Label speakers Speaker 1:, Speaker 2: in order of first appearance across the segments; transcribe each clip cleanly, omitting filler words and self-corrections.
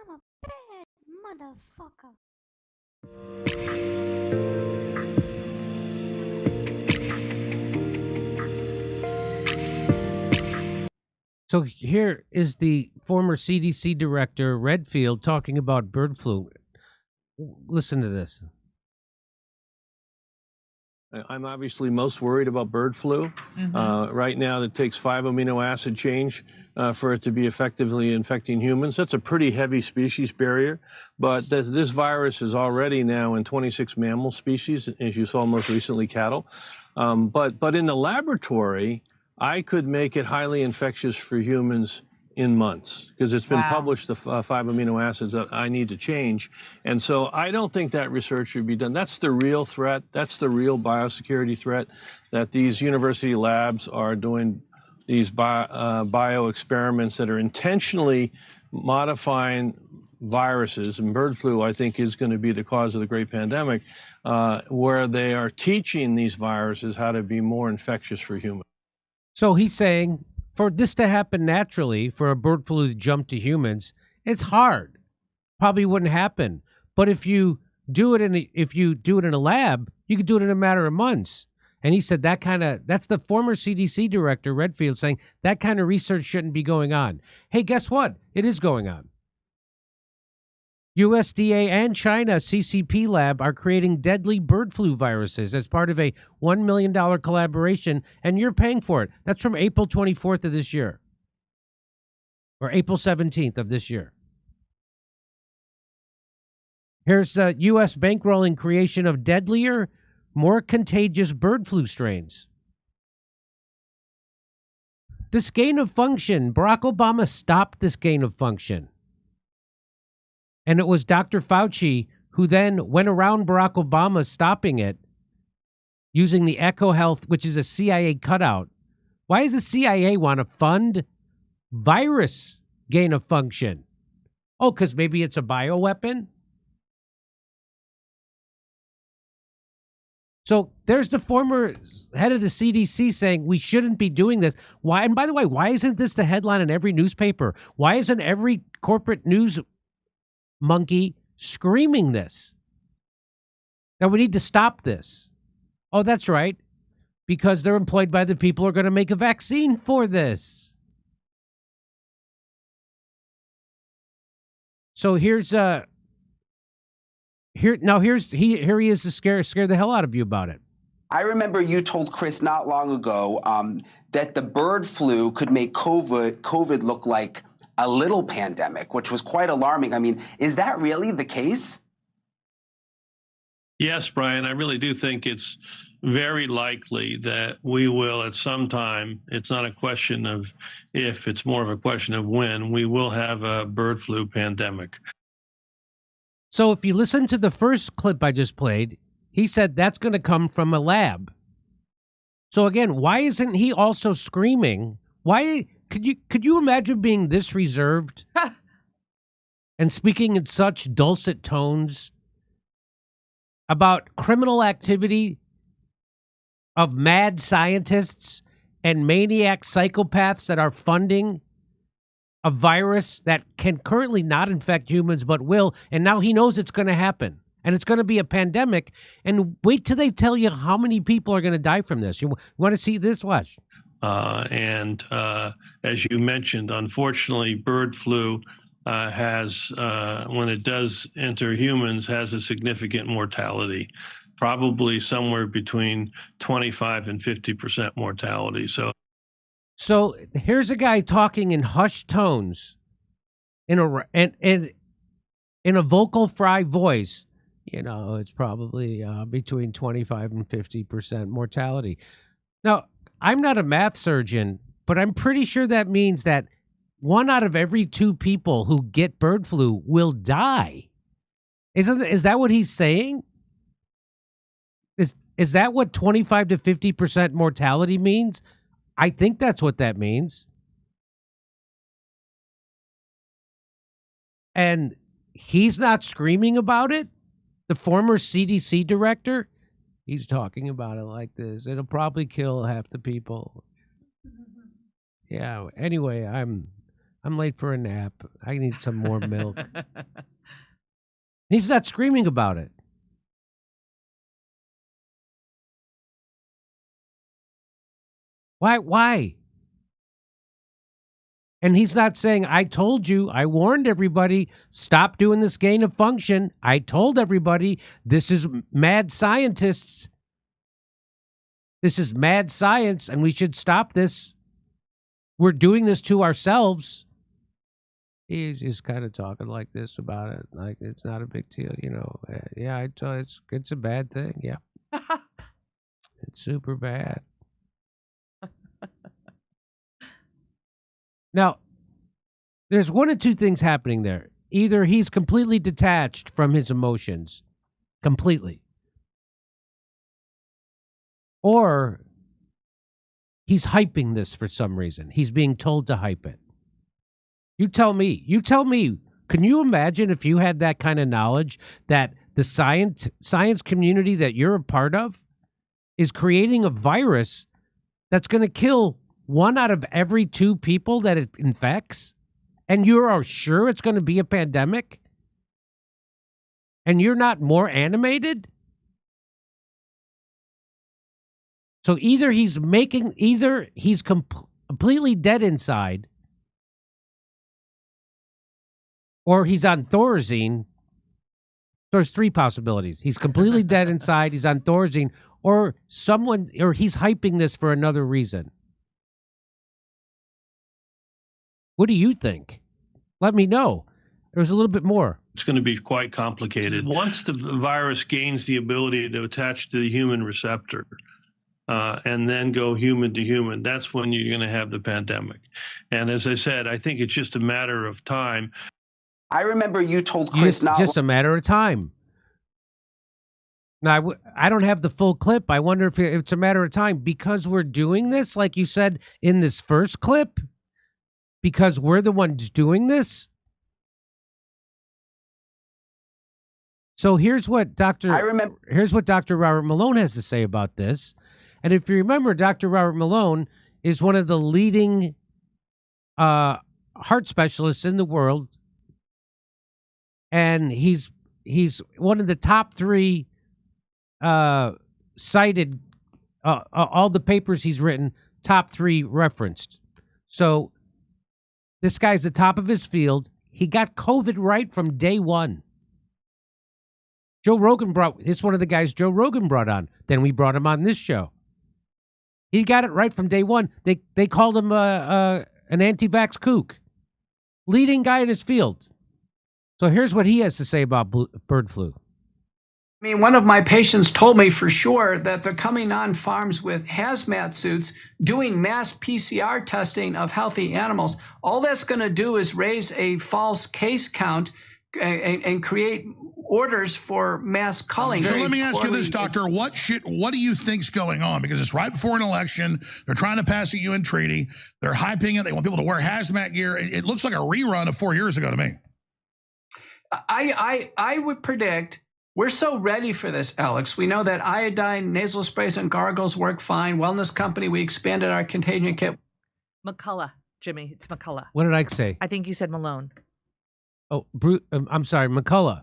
Speaker 1: I'm a bad motherfucker.
Speaker 2: So here is the former CDC director, Redfield, talking about bird flu. Listen to this.
Speaker 3: I'm obviously most worried about bird flu. Right now, it takes 5 amino acid change for it to be effectively infecting humans. That's a pretty heavy species barrier, but this virus is already now in 26 mammal species, as you saw most recently, cattle. But in the laboratory, I could make it highly infectious for humans in months, because it's been published, the 5 amino acids that I need to change. And so I don't think that research should be done. That's the real threat. That's the real biosecurity threat, that these university labs are doing these bio experiments that are intentionally modifying viruses. And bird flu, I think, is going to be the cause of the great pandemic, where they are teaching these viruses how to be more infectious for humans.
Speaker 2: So he's saying, for this to happen naturally, for a bird flu to jump to humans, it's hard. Probably wouldn't happen. But if you do it in a lab, you could do it in a matter of months. And he said that's the former CDC director, Redfield, saying that kind of research shouldn't be going on. Hey, guess what? It is going on. USDA and China CCP lab are creating deadly bird flu viruses as part of a $1 million collaboration, and you're paying for it. That's from April 24th of this year, or April 17th of this year. Here's U.S. bankrolling creation of deadlier, more contagious bird flu strains. This gain of function, Barack Obama stopped this gain of function. And it was Dr. Fauci who then went around Barack Obama stopping it using the Echo Health, which is a CIA cutout. Why does the CIA want to fund virus gain of function? Oh, because maybe it's a bioweapon? So there's the former head of the CDC saying we shouldn't be doing this. Why? And by the way, why isn't this the headline in every newspaper? Why isn't every corporate news monkey screaming this? Now we need to stop this. Oh, that's right. Because they're employed by the people who are going to make a vaccine for this. So here he is to scare the hell out of you about it.
Speaker 4: I remember you told Chris not long ago that the bird flu could make COVID look like a little pandemic, which was quite alarming. I mean, is that really the case?
Speaker 3: Yes, Brian, I really do think it's very likely that we will at some time, it's not a question of if, it's more of a question of when, we will have a bird flu pandemic.
Speaker 2: So if you listen to the first clip I just played, he said that's going to come from a lab. So again, why isn't he also screaming? Why could you imagine being this reserved and speaking in such dulcet tones about criminal activity of mad scientists and maniac psychopaths that are funding a virus that can currently not infect humans but will, and now he knows it's going to happen and it's going to be a pandemic, and wait till they tell you how many people are going to die from this. You want to see this? Watch.
Speaker 3: As you mentioned, unfortunately, bird flu has, when it does enter humans, has a significant mortality, probably somewhere between 25 and 50% mortality.
Speaker 2: So here's a guy talking in hushed tones, in a vocal fry voice. You know, it's probably between 25 and 50% mortality. Now, I'm not a math surgeon, but I'm pretty sure that means that 1 out of every 2 people who get bird flu will die. Is that what he's saying? Is that what 25 to 50% mortality means? I think that's what that means. And he's not screaming about it? The former CDC director? He's talking about it like this. It'll probably kill half the people. Yeah, anyway, I'm late for a nap. I need some more milk. He's not screaming about it. Why? And he's not saying, I told you, I warned everybody, stop doing this gain of function. I told everybody, this is mad scientists. This is mad science, and we should stop this. We're doing this to ourselves. He's just kind of talking like this about it. Like, it's not a big deal, you know. Yeah, it's a bad thing, yeah. It's super bad. Now, there's one of two things happening there. Either he's completely detached from his emotions, completely, or he's hyping this for some reason. He's being told to hype it. You tell me. Can you imagine if you had that kind of knowledge that the science community that you're a part of is creating a virus that's going to kill 1 out of every 2 people that it infects, and you are sure it's going to be a pandemic, and you're not more animated? So either he's completely dead inside, or he's on Thorazine. There's 3 possibilities. He's completely dead inside, he's on Thorazine, or he's hyping this for another reason. What do you think? Let me know. There's a little bit more.
Speaker 3: It's going to be quite complicated. Once the virus gains the ability to attach to the human receptor and then go human to human, that's when you're going to have the pandemic. And as I said, I think it's just a matter of time.
Speaker 4: I remember you told Chris
Speaker 2: just a matter of time. Now, I don't have the full clip. I wonder if it's a matter of time because we're doing this, like you said in this first clip, because we're the ones doing this. So here's what Dr. Robert Malone has to say about this. And if you remember, Dr. Robert Malone is one of the leading heart specialists in the world. And he's one of the top 3 cited, all the papers he's written, top 3 referenced. So this guy's the top of his field. He got COVID right from day 1. Joe Rogan it's one of the guys Joe Rogan brought on. Then we brought him on this show. He got it right from day 1. They called him an anti-vax kook. Leading guy in his field. So here's what he has to say about bird flu.
Speaker 5: I mean, one of my patients told me for sure that they're coming on farms with hazmat suits, doing mass PCR testing of healthy animals. All that's going to do is raise a false case count and create orders for mass culling.
Speaker 6: So let me ask you this, doctor. What do you think's going on? Because it's right before an election. They're trying to pass a UN treaty. They're hyping it. They want people to wear hazmat gear. It looks like a rerun of 4 years ago to me.
Speaker 5: I would predict we're so ready for this, Alex. We know that iodine, nasal sprays, and gargles work fine. Wellness company, we expanded our contagion kit.
Speaker 7: McCullough, Jimmy. It's McCullough.
Speaker 2: What did I say?
Speaker 7: I think you said Malone.
Speaker 2: Oh, I'm sorry, McCullough.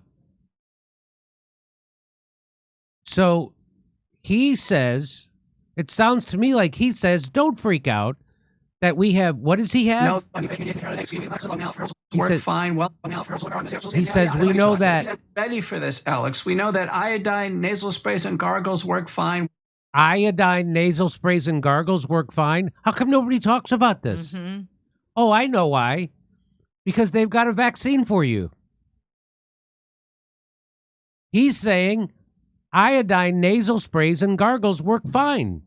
Speaker 2: So he says, it sounds to me like he says, don't freak out that we have, what does he have?
Speaker 5: He says, fine. Well,
Speaker 2: he says, we know that.
Speaker 5: Ready for this, Alex. We know that iodine, nasal sprays, and gargles work fine.
Speaker 2: Iodine, nasal sprays, and gargles work fine? How come nobody talks about this?
Speaker 7: Mm-hmm.
Speaker 2: Oh, I know why. Because they've got a vaccine for you. He's saying iodine, nasal sprays, and gargles work fine.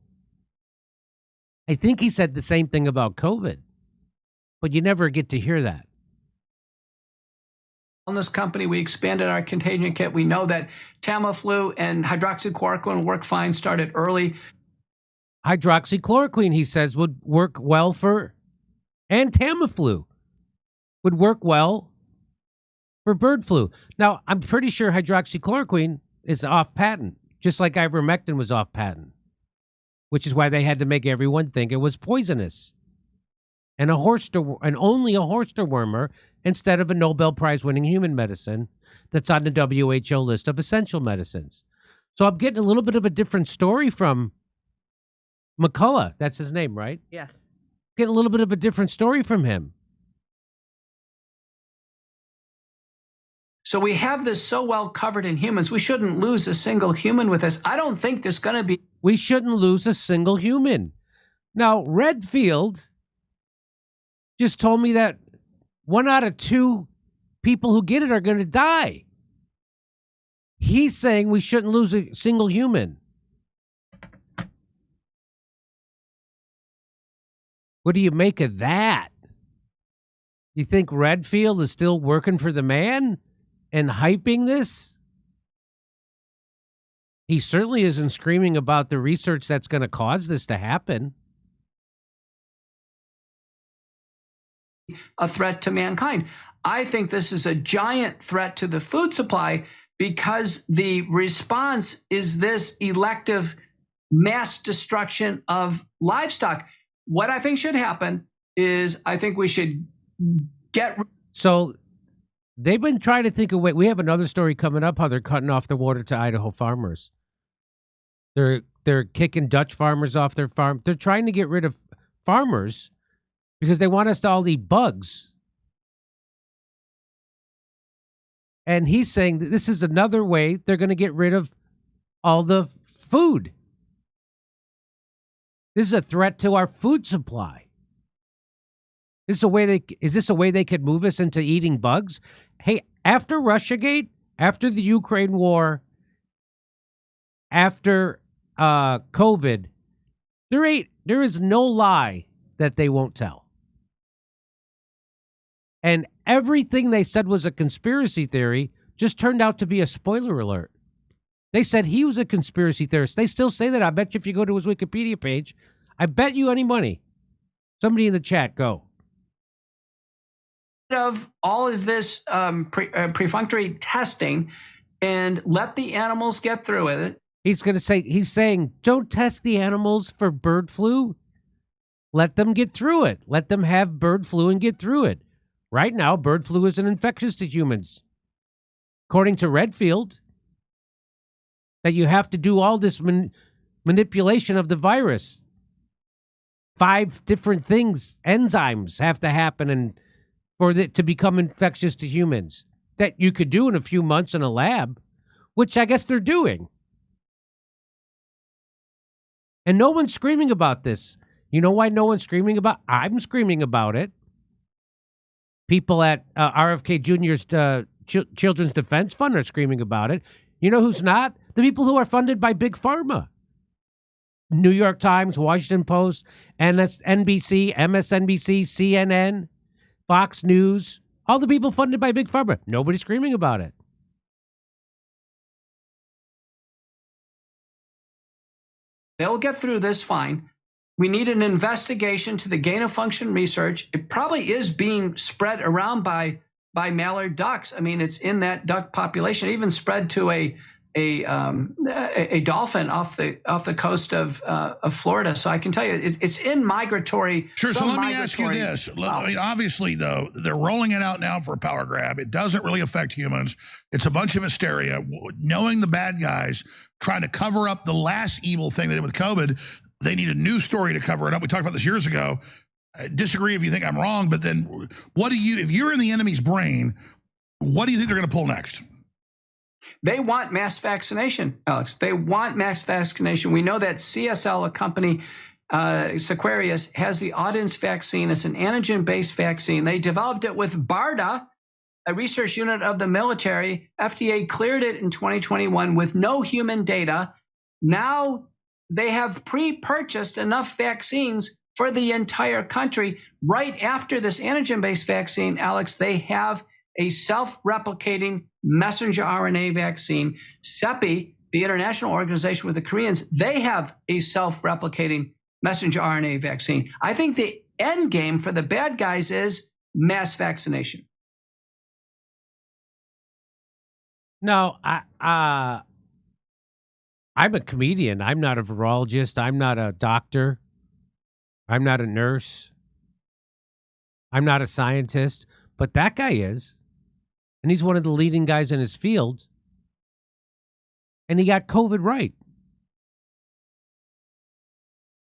Speaker 2: I think he said the same thing about COVID, but you never get to hear that.
Speaker 5: Wellness company, we expanded our contagion kit. We know that Tamiflu and hydroxychloroquine work fine, started early.
Speaker 2: Hydroxychloroquine, he says, would work well and Tamiflu would work well for bird flu. Now, I'm pretty sure hydroxychloroquine is off patent, just like ivermectin was off patent, which is why they had to make everyone think it was poisonous. and only a horse dewormer instead of a Nobel Prize winning human medicine that's on the WHO list of essential medicines. So I'm getting a little bit of a different story from McCullough. That's his name, right?
Speaker 7: Yes.
Speaker 2: Getting a little bit of a different story from him.
Speaker 5: So we have this so well covered in humans. We shouldn't lose a single human with this. I don't think there's going to be.
Speaker 2: We shouldn't lose a single human. Now, Redfield just told me that 1 out of 2 people who get it are going to die. He's saying we shouldn't lose a single human. What do you make of that? You think Redfield is still working for the man and hyping this? He certainly isn't screaming about the research that's going to cause this to happen.
Speaker 5: A threat to mankind. I think this is a giant threat to the food supply because the response is this elective mass destruction of livestock. What I think should happen is I think we should get.
Speaker 2: So they've been trying to think of ways. We have another story coming up how they're cutting off the water to Idaho farmers. They're kicking Dutch farmers off their farm. They're trying to get rid of farmers because they want us to all eat bugs. And he's saying that this is another way they're going to get rid of all the food. This is a threat to our food supply. Is this a way they could move us into eating bugs? Hey, after Russiagate, after the Ukraine war, after COVID, there is no lie that they won't tell. And everything they said was a conspiracy theory just turned out to be a spoiler alert. They said he was a conspiracy theorist. They still say that. I bet you if you go to his Wikipedia page, I bet you any money. Somebody in the chat, go.
Speaker 5: Of all of this perfunctory testing and let the animals get through with it.
Speaker 2: He's saying, don't test the animals for bird flu. Let them get through it. Let them have bird flu and get through it. Right now, bird flu isn't infectious to humans. According to Redfield, that you have to do all this manipulation of the virus. 5 different things, enzymes have to happen for it to become infectious to humans that you could do in a few months in a lab, which I guess they're doing. And no one's screaming about this. You know why no one's screaming about it? I'm screaming about it. People at RFK Jr.'s Children's Defense Fund are screaming about it. You know who's not? The people who are funded by Big Pharma. New York Times, Washington Post, NBC, MSNBC, CNN, Fox News, all the people funded by Big Pharma. Nobody's screaming about it.
Speaker 5: They'll get through this fine. We need an investigation to the gain-of-function research. It probably is being spread around by mallard ducks. I mean, it's in that duck population. It even spread to a dolphin off the coast of Florida. So I can tell you, it's in migratory.
Speaker 6: Sure. So let me ask you this. I mean, obviously, though, they're rolling it out now for a power grab. It doesn't really affect humans. It's a bunch of hysteria. Knowing the bad guys trying to cover up the last evil thing they did with COVID, they need a new story to cover it up. We talked about this years ago. I disagree if you think I'm wrong, but then if you're in the enemy's brain, what do you think they're going to pull next?
Speaker 5: They want mass vaccination, Alex. They want mass vaccination. We know that CSL, a company, Sequarius, has the Audience vaccine. It's an antigen-based vaccine. They developed it with BARDA, a research unit of the military. FDA cleared it in 2021 with no human data. Now they have pre-purchased enough vaccines for the entire country. Right after this antigen-based vaccine, Alex, they have a self-replicating messenger RNA vaccine. CEPI, the international organization with the Koreans, they have a self-replicating messenger RNA vaccine. I think the end game for the bad guys is mass vaccination.
Speaker 2: No, I'm a comedian. I'm not a virologist. I'm not a doctor. I'm not a nurse. I'm not a scientist, but that guy is. And he's one of the leading guys in his field. And he got COVID right.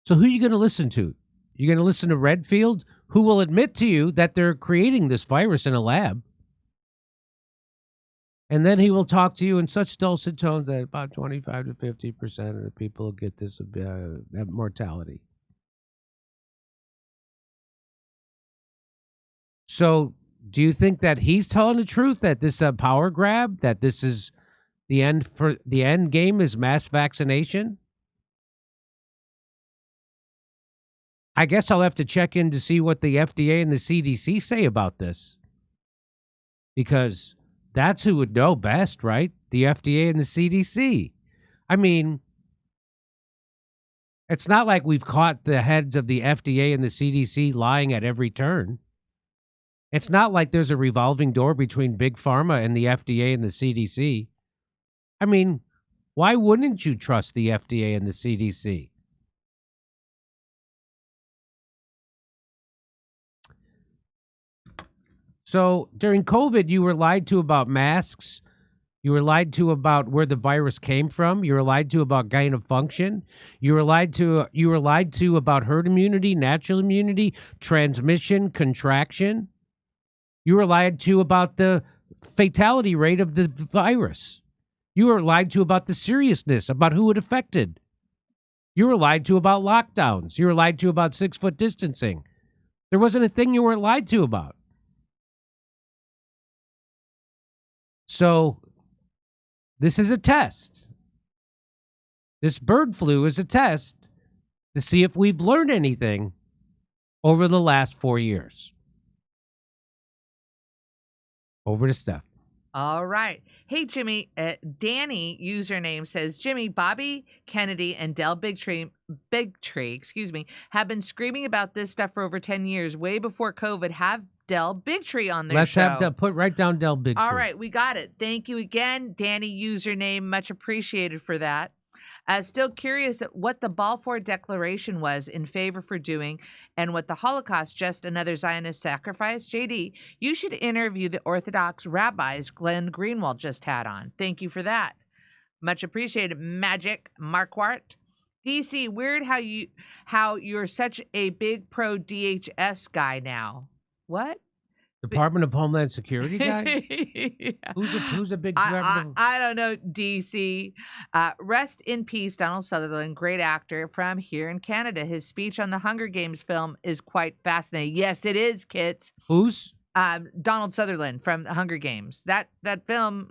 Speaker 2: So who are you going to listen to? You're going to listen to Redfield, who will admit to you that they're creating this virus in a lab. And then he will talk to you in such dulcet tones that about 25 to 50% of the people get this mortality. So do you think that he's telling the truth, that this power grab, that this is the end game is mass vaccination? I guess I'll have to check in to see what the FDA and the CDC say about this. Because that's who would know best, right? The FDA and the CDC. I mean, it's not like we've caught the heads of the FDA and the CDC lying at every turn. It's not like there's a revolving door between Big Pharma and the FDA and the CDC. I mean, why wouldn't you trust the FDA and the CDC? So during COVID, you were lied to about masks. You were lied to about where the virus came from. You were lied to about gain of function. You were lied to about herd immunity, natural immunity, transmission, contraction. You were lied to about the fatality rate of the virus. You were lied to about the seriousness, about who it affected. You were lied to about lockdowns. You were lied to about 6-foot distancing. There wasn't a thing you weren't lied to about. So this is a test. This bird flu is a test to see if we've learned anything over the last 4 years. Over to Steph.
Speaker 7: All right. Hey, Jimmy. Danny username says, Jimmy, Bobby Kennedy and Del Bigtree, have been screaming about this stuff for over 10 years, way before COVID. Have Del Bigtree on their show.
Speaker 2: Let's have put down Del Bigtree.
Speaker 7: All right, we got it. Thank you again, Danny username. Much appreciated for that. Still curious at what the Balfour Declaration was in favor for doing and what the Holocaust, just another Zionist sacrifice. JD, you should interview the Orthodox rabbis Glenn Greenwald just had on. Thank you for that. Much appreciated. Magic Marquardt. DC, weird how you're such a big pro DHS guy now. What?
Speaker 2: Department of Homeland Security guy?
Speaker 7: Yeah.
Speaker 2: Who's a big...
Speaker 7: I don't know, DC. Rest in peace, Donald Sutherland, great actor from here in Canada. His speech on the Hunger Games film is quite fascinating. Yes, it is, Kits.
Speaker 2: Who's?
Speaker 7: Donald Sutherland from the Hunger Games. That film,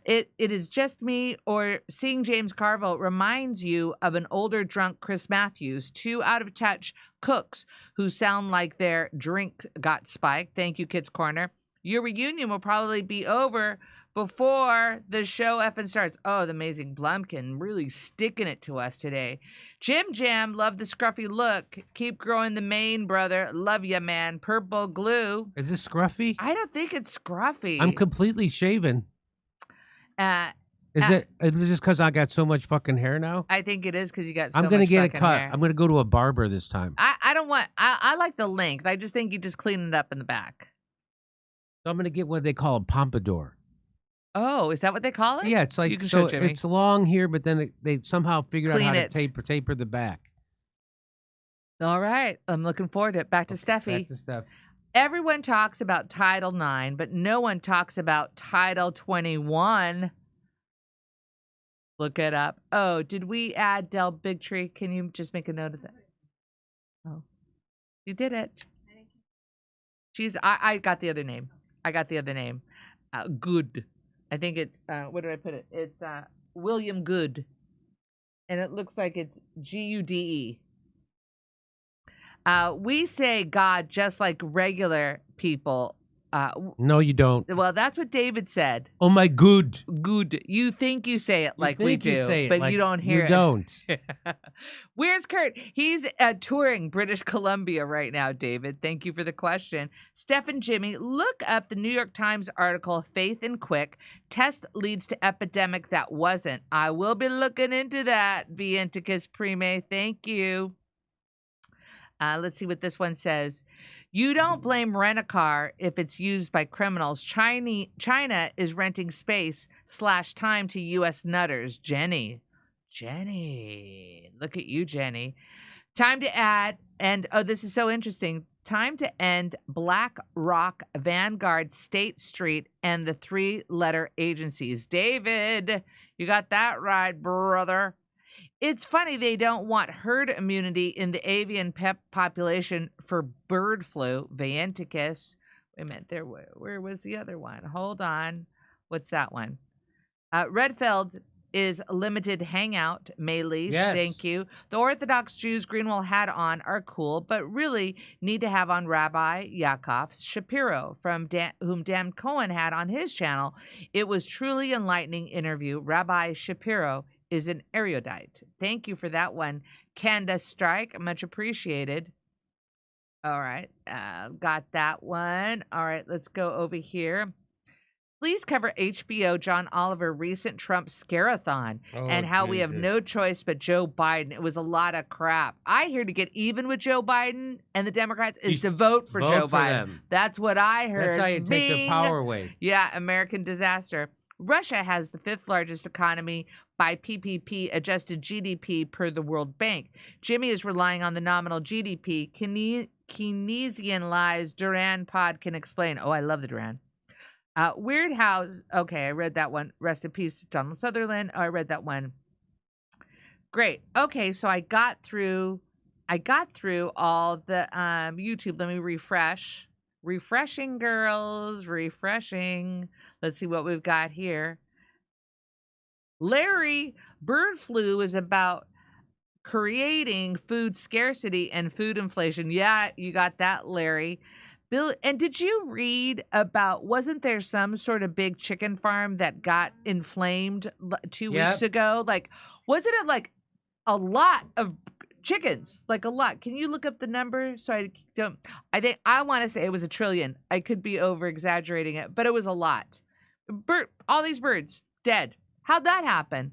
Speaker 7: it is just me, or seeing James Carville reminds you of an older drunk Chris Matthews, two out of touch cooks who sound like their drink got spiked. Thank you, Kids Corner. Your reunion will probably be over before the show effing starts. Oh, the amazing Blumkin really sticking it to us today. Jim Jam, love the scruffy look. Keep growing the mane, brother. Love ya, man. Purple glue.
Speaker 2: Is this scruffy?
Speaker 7: I don't think it's scruffy.
Speaker 2: I'm completely shaven. Is it just because I got so much fucking hair now?
Speaker 7: I think it is because you got so
Speaker 2: I'm gonna
Speaker 7: much
Speaker 2: get
Speaker 7: fucking
Speaker 2: a cut.
Speaker 7: hair.
Speaker 2: I'm gonna go to a barber this time.
Speaker 7: I don't want. I like the length. I just think you just clean it up in the back.
Speaker 2: So I'm gonna get what they call a pompadour.
Speaker 7: Oh, is that what they call it?
Speaker 2: Yeah, it's like,
Speaker 7: You can
Speaker 2: so
Speaker 7: show Jimmy.
Speaker 2: it's long here, but then they somehow figured
Speaker 7: Clean
Speaker 2: out how
Speaker 7: it.
Speaker 2: to taper the back.
Speaker 7: All right. I'm looking forward to it. Back to Steffi.
Speaker 2: Back to Steph.
Speaker 7: Everyone talks about Title IX, but no one talks about Title 21. Look it up. Oh, did we add Del Bigtree? Can you just make a note of that? Oh, you did it. I got the other name. Good. I think it's, where did I put it? It's William Good. And it looks like it's Gude. We say God just like regular people.
Speaker 2: No, you don't.
Speaker 7: Well, that's what David said.
Speaker 2: Oh my good.
Speaker 7: Good. You think you say it like we do,
Speaker 2: say it
Speaker 7: but
Speaker 2: like
Speaker 7: you don't hear
Speaker 2: you
Speaker 7: it.
Speaker 2: don't.
Speaker 7: Where's Kurt? He's touring British Columbia right now, David. Thank you for the question. Steph and Jimmy, look up the New York Times article, Faith and Quick. Test leads to epidemic that wasn't. I will be looking into that, Vienticus Prime. Thank you. Let's see what this one says. You don't blame rent-a-car if it's used by criminals. China is renting space/time to U.S. nutters. Jenny. Look at you, Jenny. Time to add, and this is so interesting. Time to end Black Rock, Vanguard, State Street, and the 3-letter agencies. David, you got that right, brother. It's funny they don't want herd immunity in the avian population for bird flu. Vayenticus. Wait a minute, there. Where was the other one? Hold on. What's that one? Redfeld is limited hangout. Mayleash,
Speaker 2: Yes.
Speaker 7: thank you. The Orthodox Jews Greenwell had on are cool, but really need to have on Rabbi Yaakov Shapiro, from whom Dan Cohen had on his channel. It was truly enlightening interview. Rabbi Shapiro is an erudite. Thank you for that one. Candace Strike, much appreciated. All right, got that one. All right, let's go over here. Please cover HBO John Oliver recent Trump scare-a-thon and how we have no choice but Joe Biden. It was a lot of crap. I hear to get even with Joe Biden and the Democrats is to vote for Joe Biden.
Speaker 2: Them.
Speaker 7: That's what I heard.
Speaker 2: That's how you take the
Speaker 7: Bing.
Speaker 2: power away.
Speaker 7: Yeah, American disaster. Russia has the 5th largest economy by PPP adjusted GDP per the World Bank. Jimmy is relying on the nominal GDP. Keynesian lies. Duran Pod can explain. Oh, I love the Duran. Weird House. Okay, I read that one. Rest in peace, Donald Sutherland. Oh, I read that one. Great. Okay, so I got through all the YouTube. Let me refresh. Refreshing, girls. Refreshing. Let's see what we've got here. Larry, bird flu is about creating food scarcity and food inflation. Yeah, you got that, Larry. Bill, and did you read about, wasn't there some sort of big chicken farm that got inflamed 2 weeks ago? Like, wasn't it like a lot of chickens? Like a lot. Can you look up the number? So I want to say it was 1 trillion. I could be over exaggerating it, but it was a lot. All these birds dead. How'd that happen?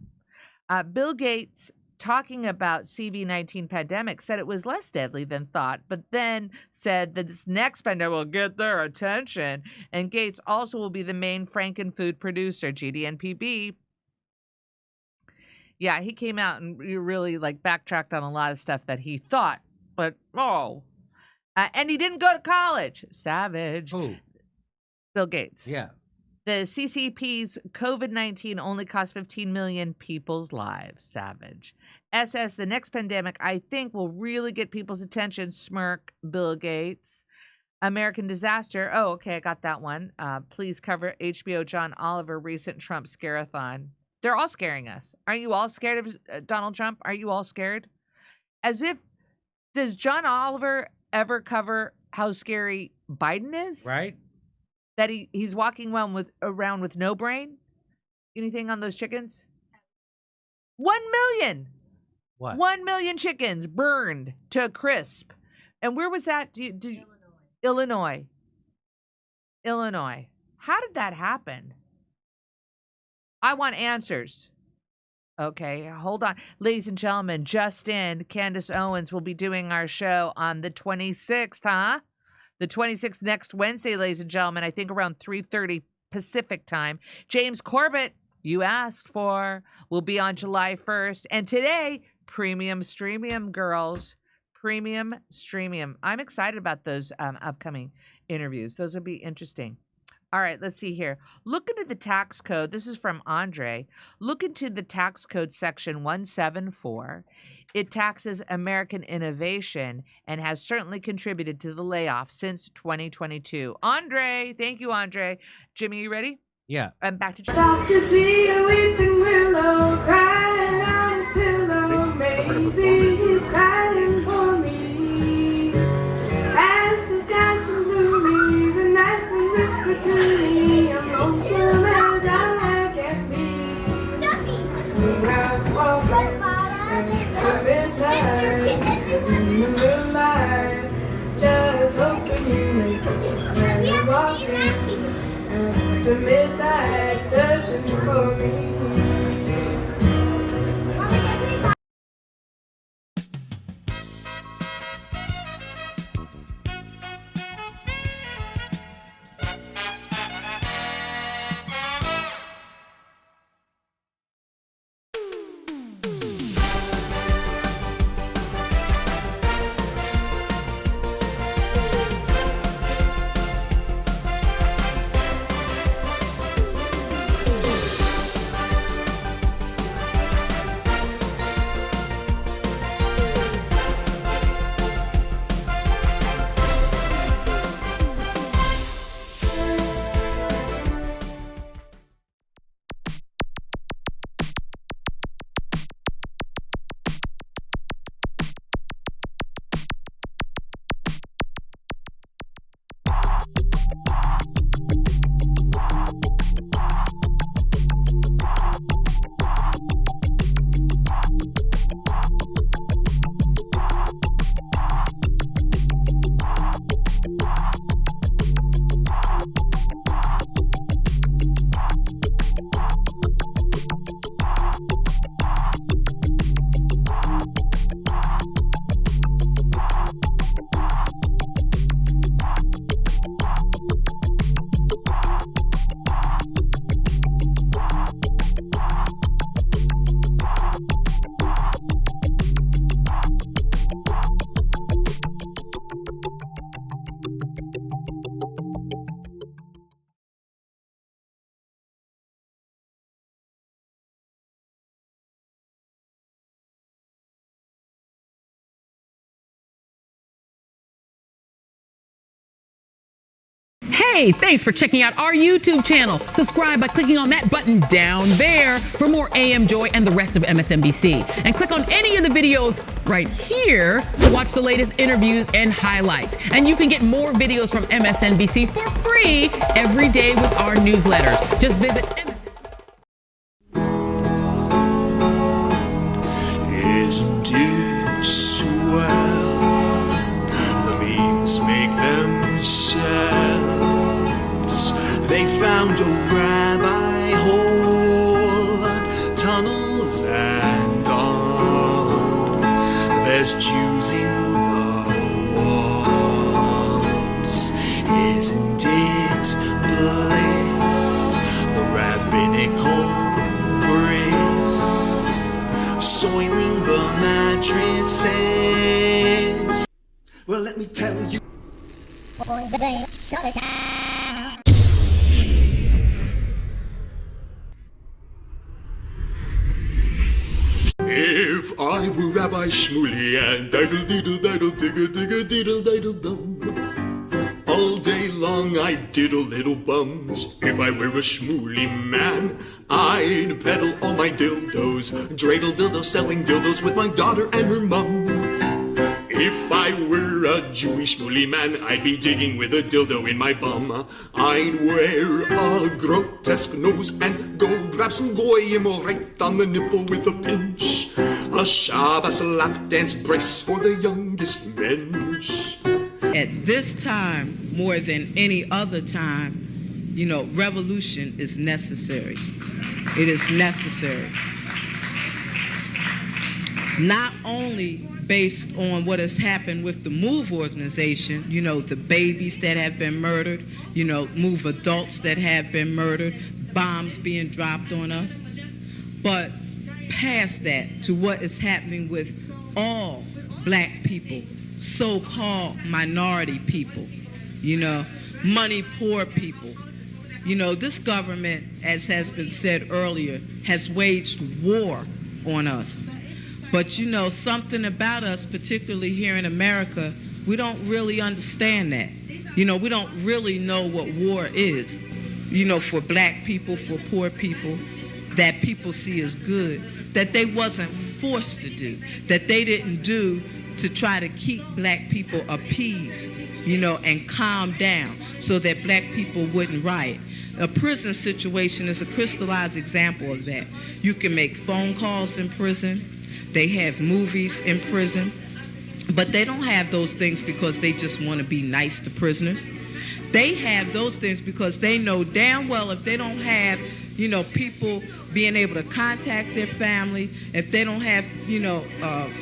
Speaker 7: Bill Gates, talking about CV-19 pandemic, said it was less deadly than thought, but then said that this next pandemic will get their attention. And Gates also will be the main frankenfood producer, GDNPB. Yeah, he came out and really backtracked on a lot of stuff that he thought, but and he didn't go to college. Savage.
Speaker 2: Who?
Speaker 7: Bill Gates.
Speaker 2: Yeah.
Speaker 7: The CCP's COVID-19 only cost 15 million people's lives. Savage. SS, the next pandemic, I think, will really get people's attention. Smirk. Bill Gates. American disaster. Oh, okay, I got that one. Please cover HBO John Oliver recent Trump scare-a-thon. They're all scaring us. Aren't you all scared of Donald Trump? Are you all scared? As if, does John Oliver ever cover how scary Biden is?
Speaker 2: Right.
Speaker 7: That he's walking around with no brain? Anything on those chickens? 1 million.
Speaker 2: What?
Speaker 7: 1 million chickens burned to a crisp. And where was that? Illinois. How did that happen? I want answers. Okay, hold on. Ladies and gentlemen, just in, Candace Owens will be doing our show on the 26th, huh? The 26th, next Wednesday, ladies and gentlemen, I think around 3:30 Pacific time. James Corbett, you asked for, will be on July 1st. And today, Premium Streamium, girls. Premium Streamium. I'm excited about those upcoming interviews. Those will be interesting. All right, let's see here. Look into the tax code. This is from Andre. Look into the tax code section 174. It taxes American innovation and has certainly contributed to the layoffs since 2022. Andre, thank you, Andre. Jimmy, you ready?
Speaker 2: Yeah.
Speaker 7: I'm back to Jimmy.
Speaker 8: Stop to see a weeping willow crying on his pillow. Maybe he's crying for me. As the skies turn gloomy, the night will whisper to me. I'm lonesome as I can be. I'm walking at midnight in the moonlight, just hoping you make it. I'm walking after midnight, searching for me.
Speaker 9: Hey, thanks for checking out our YouTube channel. Subscribe by clicking on that button down there for more AM Joy and the rest of MSNBC. And click on any of the videos right here to watch the latest interviews and highlights. And you can get more videos from MSNBC for free every day with our newsletter. Just visit
Speaker 10: Isn't it swell? The memes make themselves. They found a rabbi hole, tunnels and all. There's Jews in the walls. Isn't it bliss? The rabbinical brace soiling the mattresses. Well, let me tell you. If I were Rabbi Shmuley and diddle diddle diddle digga digga diddle diddle dum, all day long I'd diddle little bums. If I were a Shmuley man, I'd peddle all my dildos, dreidel dildos, selling dildos with my daughter and her mum. If I were a Jewish Shmuley man, I'd be digging with a dildo in my bum. I'd wear a grotesque nose and go grab some goyim right on the nipple with a pinch. A Shabbos lap dance brace for the youngest mensch.
Speaker 9: At this time, more than any other time, you know, revolution is necessary. It is necessary. Not only based on what has happened with the MOVE organization, you know, the babies that have been murdered, you know, MOVE adults that have been murdered, bombs being dropped on us, but past that to what is happening with all black people, so-called minority people, you know, money poor people. You know, this government, as has been said earlier, has waged war on us. But you know, something about us, particularly here in America, we don't really understand that. You know, we don't really know what war is. You know, for black people, for poor people, that people see as good, that they wasn't forced to do, that they didn't do to try to keep black people appeased, you know, and calm down so that black people wouldn't riot. A prison situation is a crystallized example of that. You can make phone calls in prison. They have movies in prison, but they don't have those things because they just want to be nice to prisoners. They have those things because they know damn well if they don't have, you know, people being able to contact their family, if they don't have, you know,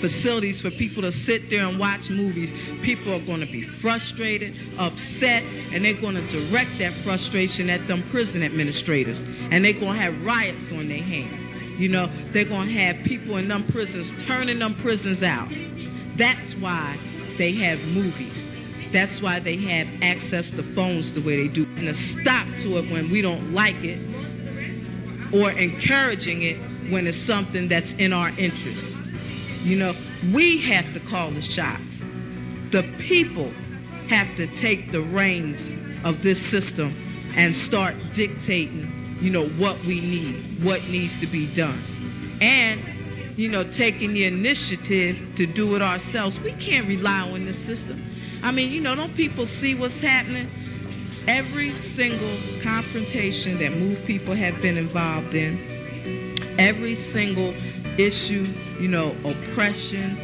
Speaker 9: facilities for people to sit there and watch movies, people are going to be frustrated, upset, and they're going to direct that frustration at them prison administrators, and they're going to have riots on their hands. You know, they're going to have people in them prisons turning them prisons out. That's why they have movies. That's why they have access to phones the way they do. And a stop to it when we don't like it, or encouraging it when it's something that's in our interest. You know, we have to call the shots. The people have to take the reins of this system and start dictating, you know, what we need, what needs to be done. And, you know, taking the initiative to do it ourselves. We can't rely on this system. I mean, you know, don't people see what's happening? Every single confrontation that MOVE people have been involved in, every single issue, you know, oppression,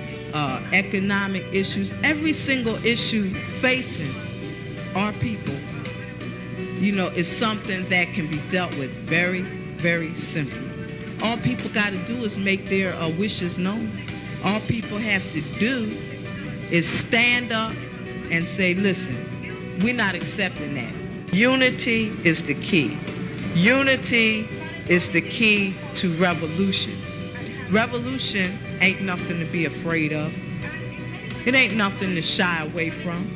Speaker 9: economic issues, every single issue facing our people, you know, is something that can be dealt with very, very simply. All people got to do is make their wishes known. All people have to do is stand up and say, listen, we're not accepting that. Unity is the key. Unity is the key to revolution. Revolution ain't nothing to be afraid of. It ain't nothing to shy away from.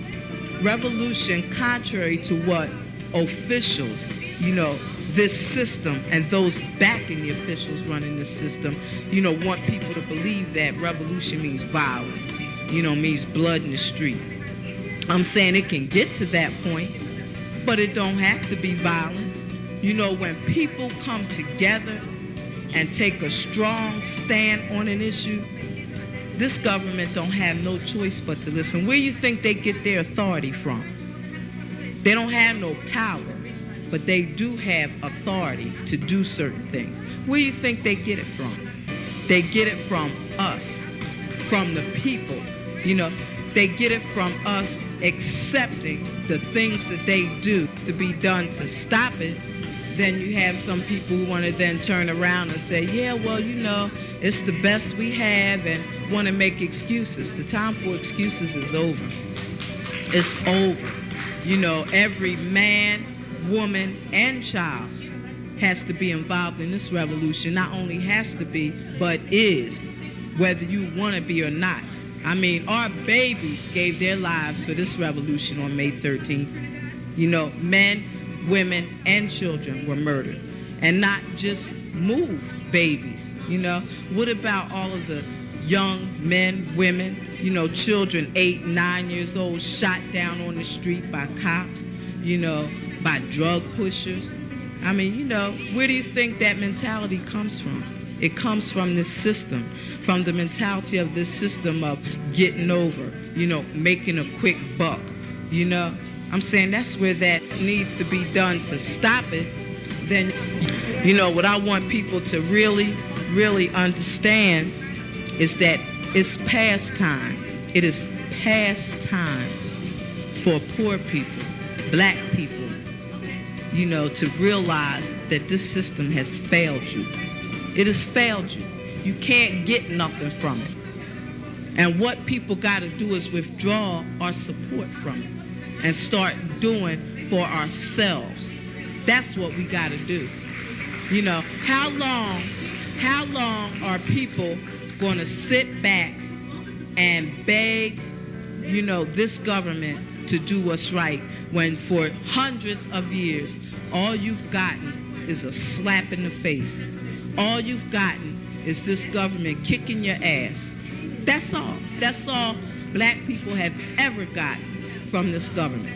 Speaker 9: Revolution, contrary to what officials, you know, this system and those backing the officials running this system, you know, want people to believe that revolution means violence, you know, means blood in the street. I'm saying it can get to that point, but it don't have to be violent. You know, when people come together and take a strong stand on an issue, this government don't have no choice but to listen. Where you think they get their authority from? They don't have no power, but they do have authority to do certain things. Where you think they get it from? They get it from us, from the people. You know, they get it from us accepting the things that they do to be done to stop it. Then you have some people who want to then turn around and say, yeah, well, you know, it's the best we have, and want to make excuses. The time for excuses is over. It's over. You know, every man, woman, and child has to be involved in this revolution. Not only has to be, but is, whether you want to be or not. I mean, our babies gave their lives for this revolution on May 13th. You know, men, women, and children were murdered. And not just move babies, you know. What about all of the young men, women, you know, children 8, 9 years old shot down on the street by cops, you know, by drug pushers? I mean, you know, where do you think that mentality comes from? It comes from this system, from the mentality of this system of getting over, you know, making a quick buck, you know. I'm saying that's where that needs to be done to stop it. Then, you know, what I want people to really, really understand is that it's past time. It is past time for poor people, black people, you know, to realize that this system has failed you. It has failed you. You can't get nothing from it. And what people got to do is withdraw our support from it and start doing for ourselves. That's what we got to do. You know, how long are people going to sit back and beg, you know, this government to do what's right when for hundreds of years all you've gotten is a slap in the face? All you've gotten is this government kicking your ass. That's all. That's all black people have ever gotten from this government.